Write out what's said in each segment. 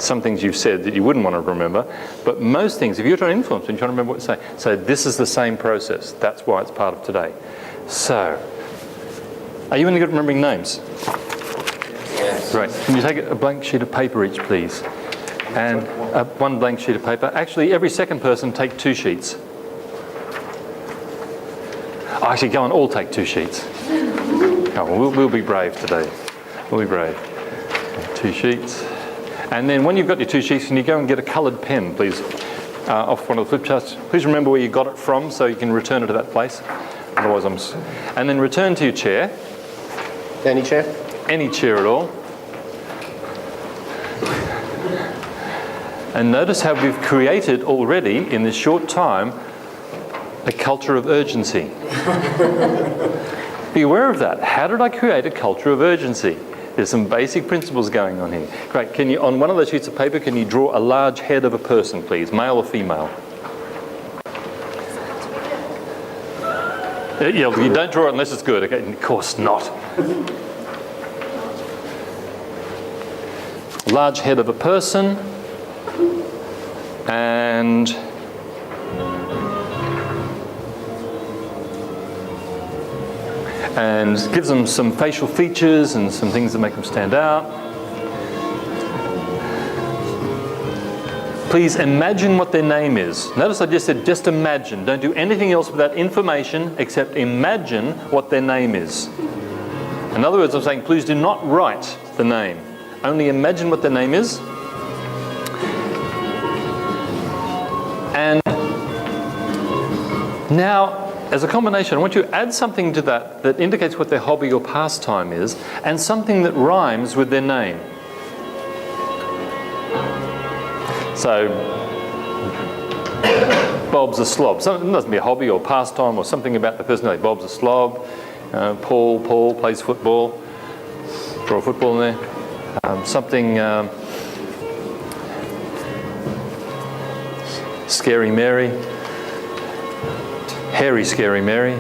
some things you've said that you wouldn't want to remember, but most things, if you're trying to influence and you're trying to remember what to say, so this is the same process. That's why it's part of today. So, are you any good at remembering names? Yes. Right. Can you take a blank sheet of paper each, please? And one blank sheet of paper. Actually, every second person take 2 sheets. Oh, actually, go on, all take 2 sheets. Oh, well, we'll be brave today. We'll be brave. 2 sheets. And then when you've got your 2 sheets, can you go and get a coloured pen, please, off one of the flip charts. Please remember where you got it from so you can return it to that place. Otherwise, and then return to your chair. Any chair? Any chair at all. And notice how we've created already, in this short time, a culture of urgency. Be aware of that. How did I create a culture of urgency? There's some basic principles going on here. Great. Can you, on one of those sheets of paper, can you draw a large head of a person, please, male or female? Yeah, you don't draw it unless it's good. Okay, of course not. Large head of a person, and gives them some facial features and some things that make them stand out. Please imagine what their name is. Notice I just said just imagine. Don't do anything else with that information except imagine what their name is. In other words, I'm saying please do not write the name. Only imagine what their name is. And now, as a combination, I want you to add something to that that indicates what their hobby or pastime is, and something that rhymes with their name. So, Bob's a slob. It doesn't be a hobby or pastime or something about the personality. Bob's a slob. Paul plays football. Draw a football in there. Scary Mary. Hairy Scary Mary.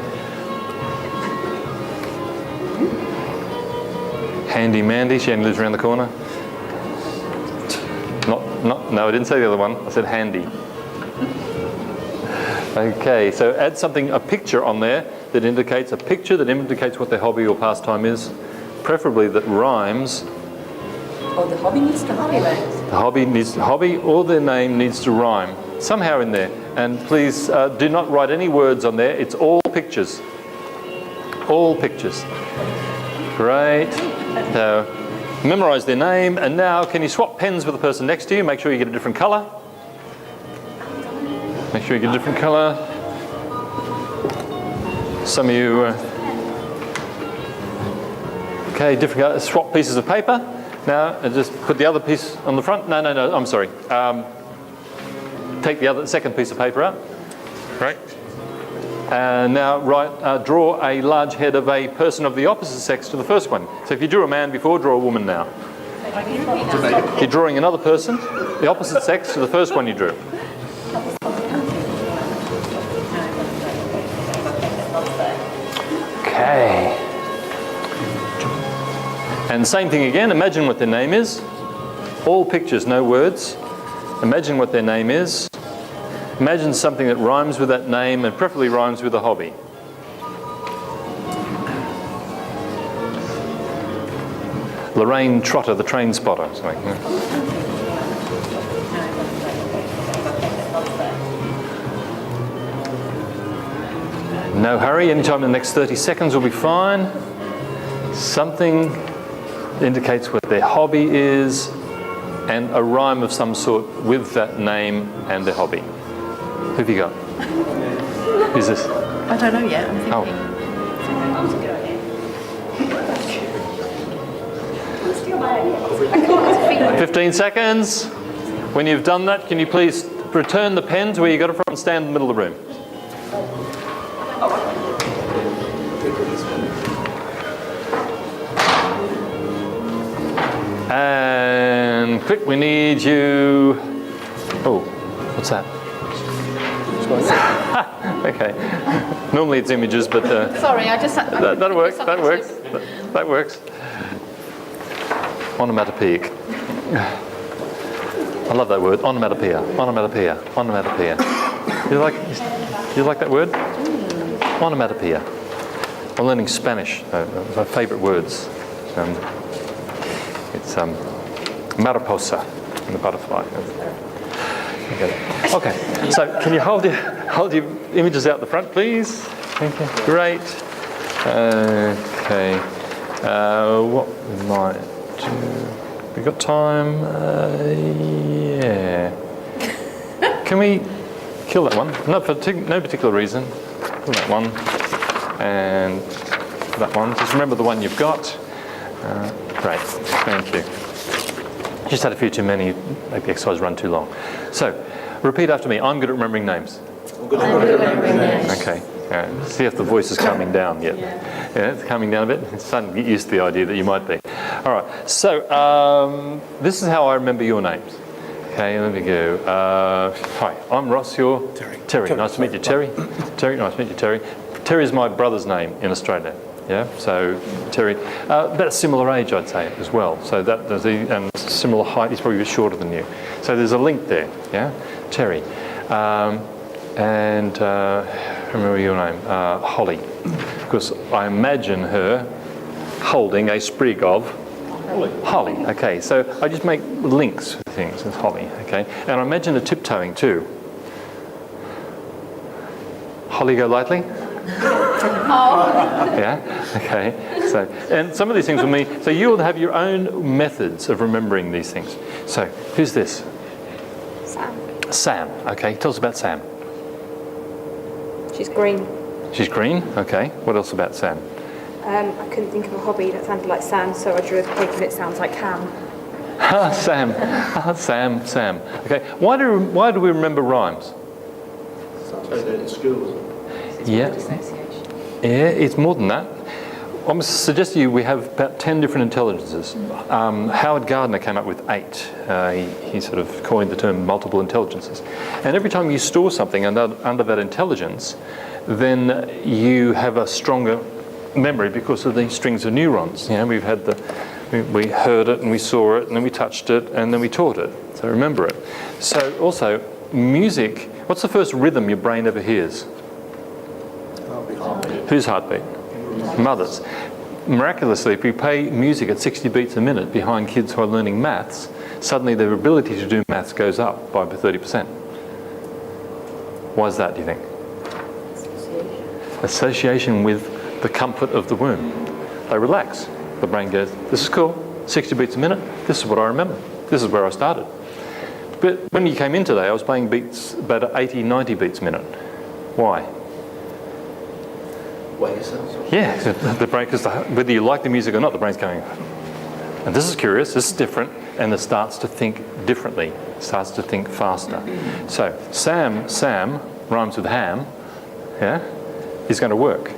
Handy Mandy, she only lives around the corner. No, I didn't say the other one. I said handy. Okay, so add something, a picture on there that indicates what their hobby or pastime is, preferably that rhymes. Oh, the hobby needs to rhyme. The hobby or their name needs to rhyme somehow in there. And please do not write any words on there. It's all pictures. All pictures. Great. So, memorize their name. And now, can you swap pens with the person next to you? Make sure you get a different colour. Make sure you get a different colour. Some of you... okay, different colour. Swap pieces of paper. Now, just put the other piece on the front. No, I'm sorry. Take the second piece of paper out. Right. And now draw a large head of a person of the opposite sex to the first one. So if you drew a man before, draw a woman now. You're drawing another person, the opposite sex, to the first one you drew. Okay. And same thing again, imagine what their name is. All pictures, no words. Imagine what their name is. Imagine something that rhymes with that name and preferably rhymes with a hobby. Lorraine Trotter, the train spotter. No hurry, anytime in the next 30 seconds will be fine. Something indicates what their hobby is and a rhyme of some sort with that name and their hobby. Who have you got? Who's this? I don't know yet, I'm thinking. Oh. 15 seconds. When you've done that, can you please return the pen to where you got it from and stand in the middle of the room? And quick, we need you. Oh, what's that? Okay. Normally it's images, but sorry, I just that works. That works. That works. Onomatopoeic. I love that word, onomatopoeia, onomatopoeia, onomatopoeia. You like that word? Onomatopoeia. I'm learning Spanish, my favourite words. It's mariposa, the butterfly. Okay, so can you hold your images out the front, please? Thank you. Great. Okay. What we might do? We got time? Yeah. Can we kill that one? No particular reason. Kill that one. And that one. Just remember the one you've got. Great. Thank you. Just had a few too many. Make the exercise run too long. So, repeat after me. I'm good at remembering names. I'm good at remembering names. Okay. See if the voice is coming down yet. Yeah, it's coming down a bit. It's starting to get used to the idea that you might be. All right. So this is how I remember your names. Okay, let me go. Hi, I'm Ross. You're Terry. Nice to meet you, Terry. Terry. Nice to meet you, Terry. Terry is my brother name in Australia. Yeah. So Terry, about a similar age, I'd say as well. So that there's and similar height. He's probably a bit shorter than you. So there's a link there. Yeah, Terry. And remember your name, Holly, because I imagine her holding a sprig of holly. Okay, so I just make links with things with holly. Okay, and I imagine the tiptoeing too. Holly, go lightly. Yeah. Okay. So, and some of these things will mean. So you will have your own methods of remembering these things. So who's this? Sam. Okay. Tell us about Sam. She's green. She's green? Okay. What else about Sam? I couldn't think of a hobby that sounded like Sam, so I drew a pig that sounds like Ham. Sam. Sam. Okay. Why do we remember rhymes? In schools. Yeah. Yeah, it's more than that. I must suggest to you we have about 10 different intelligences. Howard Gardner came up with 8. He sort of coined the term multiple intelligences. And every time you store something under that intelligence, then you have a stronger memory because of the strings of neurons. You know, we heard it and we saw it and then we touched it and then we taught it. So remember it. So also, music, what's the first rhythm your brain ever hears? Heartbeat. Whose heartbeat? Mother's. Miraculously, if we play music at 60 beats a minute behind kids who are learning maths, suddenly their ability to do maths goes up by 30%. Why is that, do you think? Association with the comfort of the womb. They relax. The brain goes, this is cool, 60 beats a minute, this is what I remember. This is where I started. But when you came in today, I was playing beats about 80, 90 beats a minute. Why? Wake yourselves. Yeah, the brain, because whether you like the music or not, the brain's going, and this is curious, this is different, and it starts to think differently, starts to think faster. So Sam rhymes with ham, yeah, is going to work.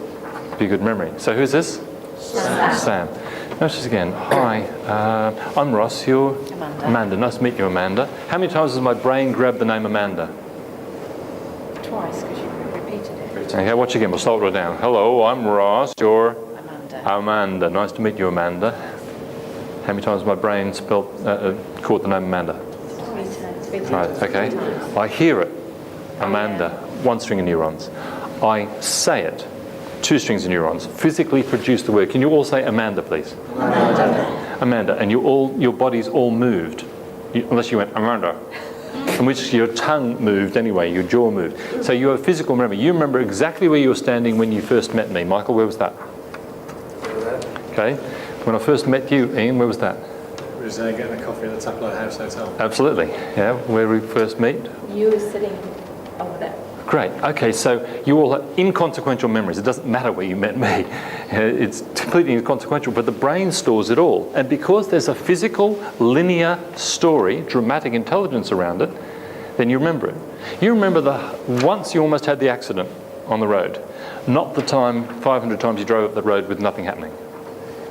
Be good memory. So who's this? Sam. Notice again. Hi, I'm Ross. You're Amanda. Nice to meet you, Amanda. How many times has my brain grabbed the name Amanda? Twice, because you repeated it. Okay, watch again. We'll slow it down. Hello, I'm Ross. You're Amanda. Amanda. Nice to meet you, Amanda. How many times has my brain caught the name Amanda? 3 times. Right. Okay. I hear it. Amanda. 1 string of neurons. I say it. 2 strings of neurons. Physically produce the word. Can you all say Amanda, please? Amanda. Amanda. And your body's all moved, unless you went Amanda, in which your tongue moved anyway, your jaw moved. So you have physical memory. You remember exactly where you were standing when you first met me. Michael, where was that? Okay. When I first met you, Ian, where was that? We was getting a coffee at the Taplow House Hotel. Absolutely. Yeah. Where we first meet. You were sitting over there. Great. Okay, so you all have inconsequential memories. It doesn't matter where you met me. It's completely inconsequential, but the brain stores it all. And because there's a physical, linear story, dramatic intelligence around it, then you remember it. You remember once you almost had the accident on the road, not the time 500 times you drove up the road with nothing happening.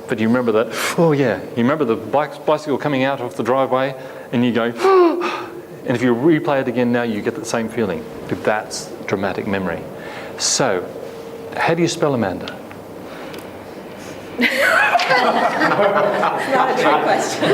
But you remember that, oh yeah, you remember the bicycle coming out of the driveway and you go, and if you replay it again now, you get the same feeling. That's dramatic memory. So, how do you spell Amanda? It's not a trick question.